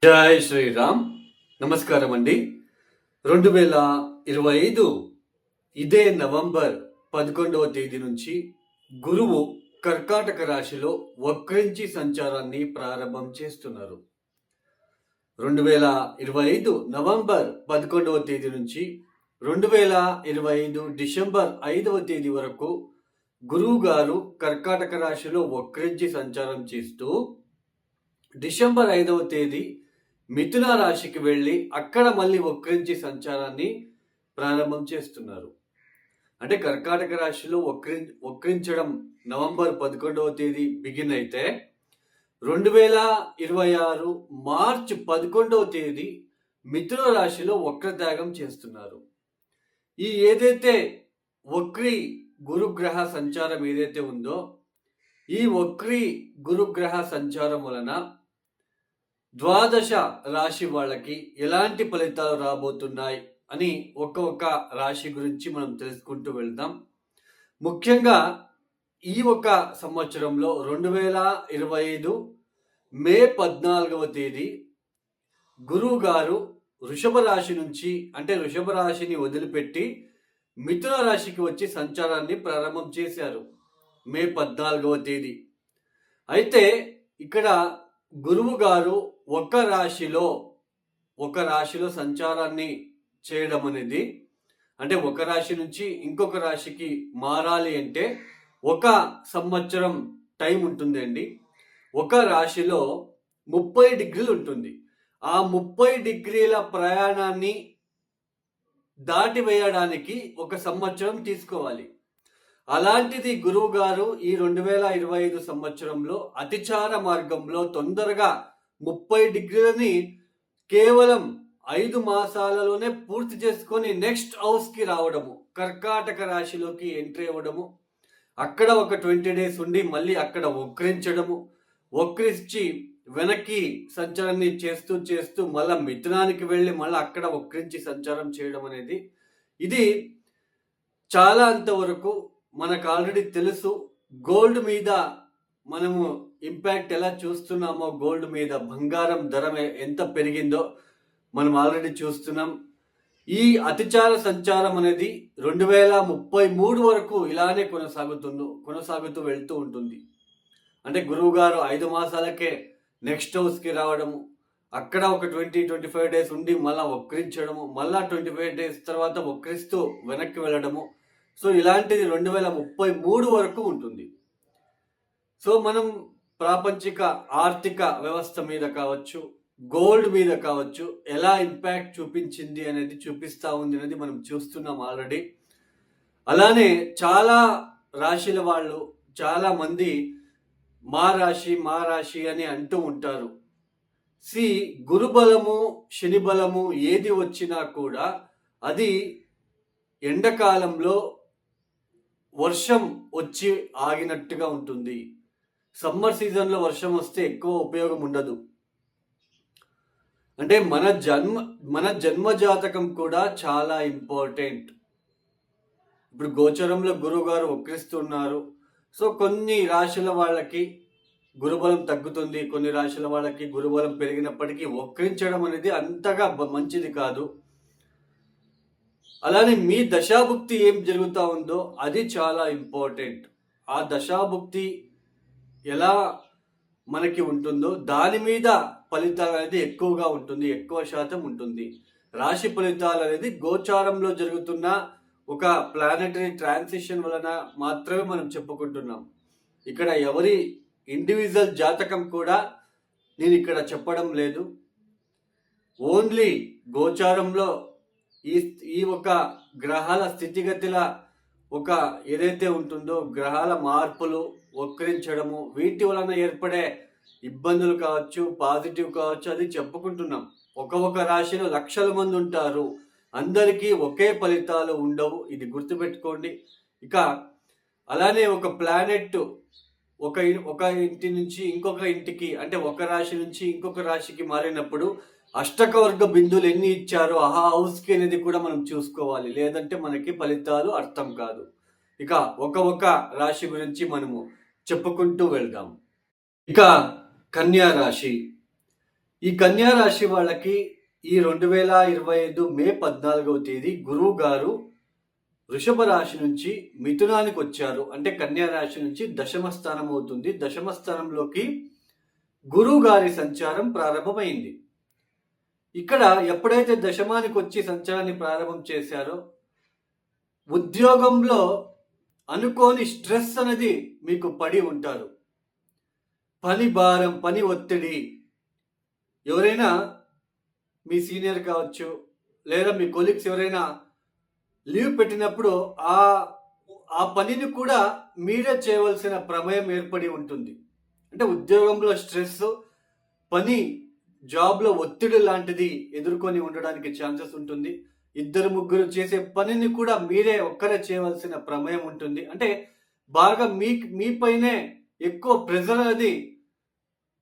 జై శ్రీరామ్. నమస్కారం అండి. 2025 ఇదే నవంబర్ 11వ తేదీ నుంచి గురువు కర్కాటక రాశిలో వక్రించి సంచారాన్ని ప్రారంభం చేస్తున్నారు. 2025 నవంబర్ 11వ తేదీ నుంచి 2025 డిసెంబర్ 5వ తేదీ వరకు గురువు గారు కర్కాటక రాశిలో వక్రించి సంచారం చేస్తూ డిసెంబర్ 5వ తేదీ మిథున రాశికి వెళ్ళి అక్కడ మళ్ళీ వక్రించి సంచారాన్ని ప్రారంభం చేస్తున్నారు. అంటే కర్కాటక రాశిలో వక్రించడం నవంబర్ 11వ తేదీ బిగిన్ అయితే 2026 మార్చ్ 11వ తేదీ మిథున రాశిలో వక్రత్యాగం చేస్తున్నారు. ఈ ఏదైతే వక్రి గురుగ్రహ సంచారం ఏదైతే ఉందో ఈ వక్రి గురుగ్రహ సంచారం వలన ద్వాదశ రాశి వాళ్ళకి ఎలాంటి ఫలితాలు రాబోతున్నాయి అని ఒక్కొక్క రాశి గురించి మనం తెలుసుకుంటూ వెళ్దాం. ముఖ్యంగా ఈ ఒక సంవత్సరంలో 2025 మే 14వ తేదీ గురువు గారు వృషభ రాశి నుంచి అంటే వృషభ రాశిని వదిలిపెట్టి మిథున రాశికి వచ్చి సంచారాన్ని ప్రారంభం చేశారు మే 14వ తేదీ. అయితే ఇక్కడ గురువు గారు ఒక రాశిలో సంచారాన్ని చేయడం అనేది అంటే ఒక రాశి నుంచి ఇంకొక రాశికి మారాలి అంటే ఒక సంవత్సరం టైం ఉంటుందండి. ఒక రాశిలో 30 డిగ్రీలు ఉంటుంది. ఆ 30 డిగ్రీల ప్రయాణాన్ని దాటివేయడానికి ఒక సంవత్సరం తీసుకోవాలి. అలాంటిది గురువు గారు ఈ 2025 సంవత్సరంలో అతిచార మార్గంలో తొందరగా 30 డిగ్రీలని కేవలం 5 మాసాలలోనే పూర్తి చేసుకొని నెక్స్ట్ హౌస్కి రావడము, కర్కాటక రాశిలోకి ఎంట్రీ అవ్వడము, అక్కడ ఒక 20 డేస్ ఉండి మళ్ళీ అక్కడ వక్రించి వెనక్కి సంచారాన్ని చేస్తూ చేస్తూ మళ్ళీ మిథునానికి వెళ్ళి మళ్ళీ అక్కడ వక్రించి సంచారం చేయడం అనేది ఇది చాలా అంతవరకు మనకు ఆల్రెడీ తెలుసు. గోల్డ్ మీద మనము ఇంపాక్ట్ ఎలా చూస్తున్నామో, గోల్డ్ మీద బంగారం ధర ఎంత పెరిగిందో మనం ఆల్రెడీ చూస్తున్నాం. ఈ అతిచార సంచారం అనేది 2033 వరకు ఇలానే కొనసాగుతూ వెళ్తూ ఉంటుంది. అంటే గురువు గారు 5 మాసాలకే నెక్స్ట్ హౌస్కి రావడము, అక్కడ ఒక 20-25 డేస్ ఉండి మళ్ళీ వక్రించడము, మళ్ళా 25 డేస్ తర్వాత వక్రిస్తూ వెనక్కి వెళ్ళడము. సో ఇలాంటిది 2033 వరకు ఉంటుంది. సో మనం ప్రాపంచిక ఆర్థిక వ్యవస్థ మీద కావచ్చు, గోల్డ్ మీద కావచ్చు, ఎలా ఇంపాక్ట్ చూపించింది అనేది చూపిస్తూ ఉంది అనేది మనం చూస్తున్నాం ఆల్రెడీ. అలానే చాలా రాశుల వాళ్ళు చాలా మంది మా రాశి అని అంటూ ఉంటారు. గురు బలము శని బలము ఏది వచ్చినా కూడా అది ఎండాకాలంలో వర్షం వచ్చి ఆగినట్టుగా ఉంటుంది. సమ్మర్ సీజన్లో వర్షం వస్తే ఎక్కువ ఉపయోగం ఉండదు. అంటే మన జన్మ జాతకం కూడా చాలా ఇంపార్టెంట్. ఇప్పుడు గోచరంలో గురువు గారు వక్రిస్తున్నారు. సో కొన్ని రాశుల వాళ్ళకి గురుబలం తగ్గుతుంది, కొన్ని రాశుల వాళ్ళకి గురుబలం పెరిగినప్పటికీ వక్రించడం అనేది అంతగా మంచిది కాదు. అలానే మీ దశాభుక్తి ఏం జరుగుతూ ఉందో అది చాలా ఇంపార్టెంట్. ఆ దశాభుక్తి ఎలా మనకి ఉంటుందో దాని మీద ఫలితాలు అనేది ఎక్కువగా ఉంటుంది, ఎక్కువ శాతం ఉంటుంది. రాశి ఫలితాలు అనేది గోచారంలో జరుగుతున్న ఒక ప్లానెటరీ ట్రాన్సిషన్ వలన మాత్రమే మనం చెప్పుకుంటున్నాం. ఇక్కడ ఎవరి ఇండివిజువల్ జాతకం కూడా నేను ఇక్కడ చెప్పడం లేదు. ఓన్లీ గోచారంలో ఈ ఒక గ్రహాల స్థితిగతుల ఒక ఏదైతే ఉంటుందో గ్రహాల మార్పులు వక్రించడము వీటి వలన ఏర్పడే ఇబ్బందులు కావచ్చు, పాజిటివ్ కావచ్చు, అది చెప్పుకుంటున్నాం. ఒక రాశిలో లక్షల మంది ఉంటారు, అందరికీ ఒకే ఫలితాలు ఉండవు, ఇది గుర్తుపెట్టుకోండి. ఇక అలానే ఒక ప్లానెట్ ఒక ఇంటి నుంచి ఇంకొక ఇంటికి అంటే ఒక రాశి నుంచి ఇంకొక రాశికి మారినప్పుడు అష్టకవర్గ బిందువులు ఎన్ని ఇచ్చారో ఆ హౌస్కి అనేది కూడా మనం చూసుకోవాలి, లేదంటే మనకి ఫలితాలు అర్థం కాదు. ఇక ఒక రాశి గురించి మనము చెప్పుకుంటూ వెళ్దాం. ఇక కన్యా రాశి. ఈ కన్యా రాశి వాళ్ళకి ఈ 2025 మే 14వ తేదీ గురువు గారు వృషభ రాశి నుంచి మిథునానికి వచ్చారు. అంటే కన్యా రాశి నుంచి దశమ స్థానం అవుతుంది. దశమ స్థానంలోకి గురువు గారి సంచారం ప్రారంభమైంది. ఇక్కడ ఎప్పుడైతే దశమానికి వచ్చి సంచారాన్ని ప్రారంభం చేశారో ఉద్యోగంలో అనుకోని స్ట్రెస్ అనేది మీకు పడి ఉంటారు. పని భారం, పని ఒత్తిడి, ఎవరైనా మీ సీనియర్ కావచ్చు లేదా మీ కొలీగ్స్ ఎవరైనా లీవ్ పెట్టినప్పుడు ఆ పనిని కూడా మీరే చేయవలసిన ప్రమేయం ఏర్పడి ఉంటుంది. అంటే ఉద్యోగంలో స్ట్రెస్, పని, జాబ్లో ఒత్తిడి లాంటిది ఎదుర్కొని ఉండడానికి ఛాన్సెస్ ఉంటుంది. ఇద్దరు ముగ్గురు చేసే పనిని కూడా మీరే ఒక్కరే చేయవలసిన ప్రమేయం ఉంటుంది. అంటే బాగా మీపైనే ఎక్కువ ప్రెజర్ అనేది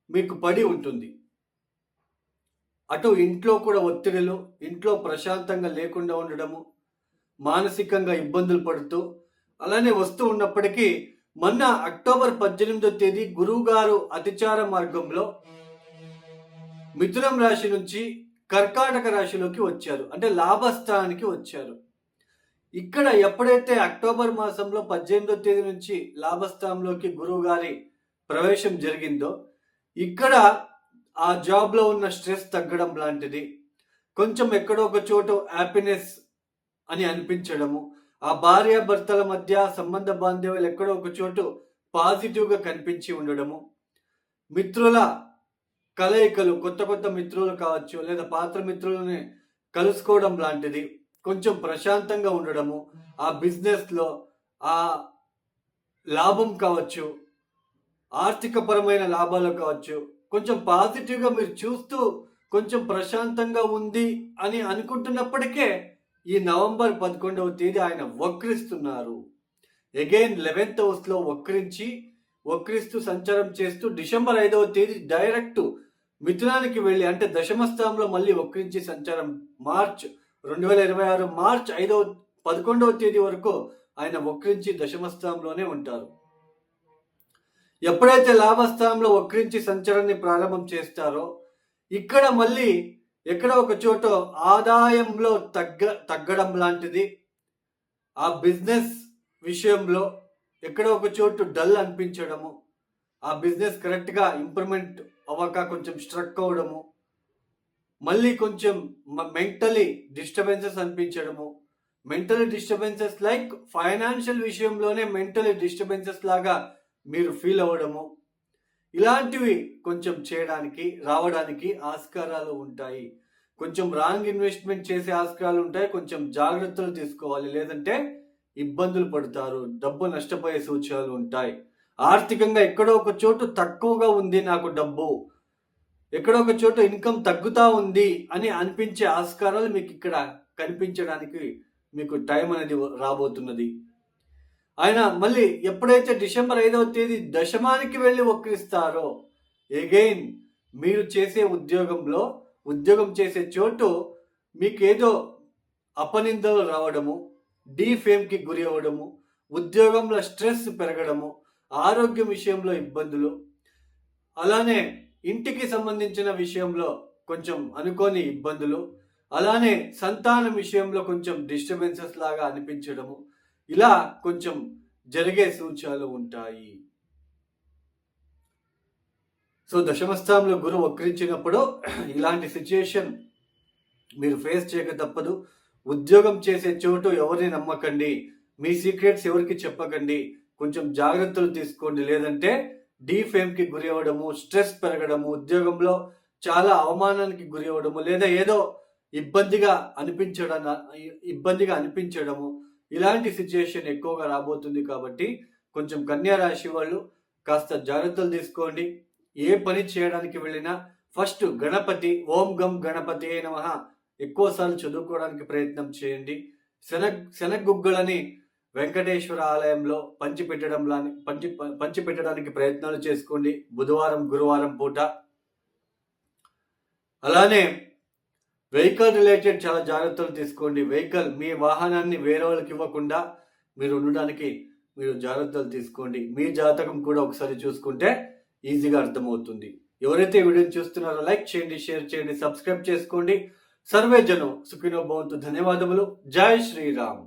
మీకు పడి ఉంటుంది. అటు ఇంట్లో కూడా ఒత్తిడిలు, ఇంట్లో ప్రశాంతంగా లేకుండా ఉండడము, మానసికంగా ఇబ్బందులు పడుతూ అలానే వస్తూ ఉన్నప్పటికీ మొన్న అక్టోబర్ 18వ తేదీ గురువు గారు అతిచార మార్గంలో మిథునం రాశి నుంచి కర్కాటక రాశిలోకి వచ్చారు. అంటే లాభస్థానానికి వచ్చారు. ఇక్కడ ఎప్పుడైతే అక్టోబర్ మాసంలో 18వ తేదీ నుంచి లాభస్థానంలోకి గురువు గారి ప్రవేశం జరిగిందో ఇక్కడ ఆ జాబ్లో ఉన్న స్ట్రెస్ తగ్గడం లాంటిది, కొంచెం ఎక్కడో ఒక చోటు హ్యాపీనెస్ అని అనిపించడము, ఆ భార్యాభర్తల మధ్య సంబంధ బాంధవ్యాలు ఎక్కడో ఒక చోటు పాజిటివ్గా కనిపించి ఉండడము, మిత్రుల కలయికలు, కొత్త కొత్త మిత్రులు కావచ్చు లేదా పాత మిత్రులని కలుసుకోవడం లాంటిది, కొంచెం ప్రశాంతంగా ఉండడము, ఆ బిజినెస్లో ఆ లాభం కావచ్చు, ఆర్థికపరమైన లాభాలు కావచ్చు, కొంచెం పాజిటివ్గా మీరు చూస్తూ కొంచెం ప్రశాంతంగా ఉంది అని అనుకుంటున్నప్పటికే ఈ నవంబర్ 11వ తేదీ ఆయన వక్రిస్తున్నారు. అగైన్ 11th హౌస్లో వక్రిస్తూ సంచారం చేస్తూ డిసెంబర్ 5వ తేదీ డైరెక్ట్ మిథునానికి వెళ్ళి, అంటే దశమ స్థానంలో మళ్ళీ వక్రించి సంచారం 2026 మార్చ్ 11వ తేదీ వరకు ఆయన వక్రించి దశమ స్థానంలోనే ఉంటారు. ఎప్పుడైతే లాభస్థానంలో వక్రించి సంచారాన్ని ప్రారంభం చేస్తారో ఇక్కడ మళ్ళీ ఎక్కడ ఒక చోట ఆదాయంలో తగ్గడం లాంటిది, ఆ బిజినెస్ విషయంలో ఎక్కడ ఒక చోటు డల్ అనిపించడము, ఆ బిజినెస్ కరెక్ట్గా ఇంప్రూవ్మెంట్ అవ్వక కొంచెం స్ట్రక్ అవ్వడము, మళ్ళీ కొంచెం మెంటలీ డిస్టర్బెన్సెస్ అనిపించడము, మెంటలీ డిస్టర్బెన్సెస్ లైక్ ఫైనాన్షియల్ విషయంలోనే మెంటలీ డిస్టర్బెన్సెస్ లాగా మీరు ఫీల్ అవ్వడము, ఇలాంటివి కొంచెం రావడానికి ఆస్కారాలు ఉంటాయి. కొంచెం రాంగ్ ఇన్వెస్ట్మెంట్ చేసే ఆస్కారాలు ఉంటాయి. కొంచెం జాగ్రత్తలు తీసుకోవాలి, లేదంటే ఇబ్బందులు పడతారు, డబ్బు నష్టపోయే సూచనలు ఉంటాయి. ఆర్థికంగా ఎక్కడో ఒక చోటు తక్కువగా ఉంది నాకు డబ్బు, ఎక్కడో ఒక చోటు ఇన్కమ్ తగ్గుతా ఉంది అని అనిపించే ఆస్కారాలు మీకు ఇక్కడ కనిపించడానికి మీకు టైం అనేది రాబోతున్నది. ఆయన మళ్ళీ ఎప్పుడైతే డిసెంబర్ 5వ తేదీ దశమానికి వెళ్ళి వక్రిస్తారో అగైన్ మీరు చేసే ఉద్యోగం చేసే చోటు మీకు ఏదో అపనిందలు రావడము, డీఫేమ్కి గురి అవ్వడము, ఉద్యోగంలో స్ట్రెస్ పెరగడము, ఆరోగ్యం విషయంలో ఇబ్బందులు, అలానే ఇంటికి సంబంధించిన విషయంలో కొంచెం అనుకోని ఇబ్బందులు, అలానే సంతానం విషయంలో కొంచెం డిస్టర్బెన్సెస్ లాగా అనిపించడము, ఇలా కొంచెం జరిగే సూచనలు ఉంటాయి. సో దశమస్థానంలో గురువు వక్రించినప్పుడు ఇలాంటి సిచ్యుయేషన్ మీరు ఫేస్ చేయక తప్పదు. ఉద్యోగం చేసే చోటు ఎవరిని నమ్మకండి, మీ సీక్రెట్స్ ఎవరికి చెప్పకండి, కొంచెం జాగ్రత్తలు తీసుకోండి, లేదంటే డీఫేమ్కి గురి అవ్వడము, స్ట్రెస్ పెరగడము, ఉద్యోగంలో చాలా అవమానానికి గురి అవ్వడము, లేదా ఏదో ఇబ్బందిగా అనిపించడము, ఇలాంటి సిచ్యుయేషన్ ఎక్కువగా రాబోతుంది. కాబట్టి కొంచెం కన్యా రాశి వాళ్ళు కాస్త జాగ్రత్తలు తీసుకోండి. ఏ పని చేయడానికి వెళ్ళినా ఫస్ట్ గణపతి, ఓం గం గణపతి నమః ఎక్కువసార్లు చదువుకోవడానికి ప్రయత్నం చేయండి. శనగుగ్గలని వెంకటేశ్వర ఆలయంలో పంచిపెట్టడానికి ప్రయత్నాలు చేసుకోండి బుధవారం, గురువారం పూట. అలానే వెహికల్ రిలేటెడ్ చాలా జాగ్రత్తలు తీసుకోండి. మీ వాహనాన్ని వేరే వాళ్ళకి ఇవ్వకుండా మీరు ఉండడానికి మీరు జాగ్రత్తలు తీసుకోండి. మీ జాతకం కూడా ఒకసారి చూసుకుంటే ఈజీగా అర్థమవుతుంది. ఎవరైతే ఈ వీడియోని చూస్తున్నారో లైక్ చేయండి, షేర్ చేయండి, సబ్స్క్రైబ్ చేసుకోండి. సర్వే జనం సుఖినో భవంతు. ధన్యవాదములు. జై శ్రీరామ్.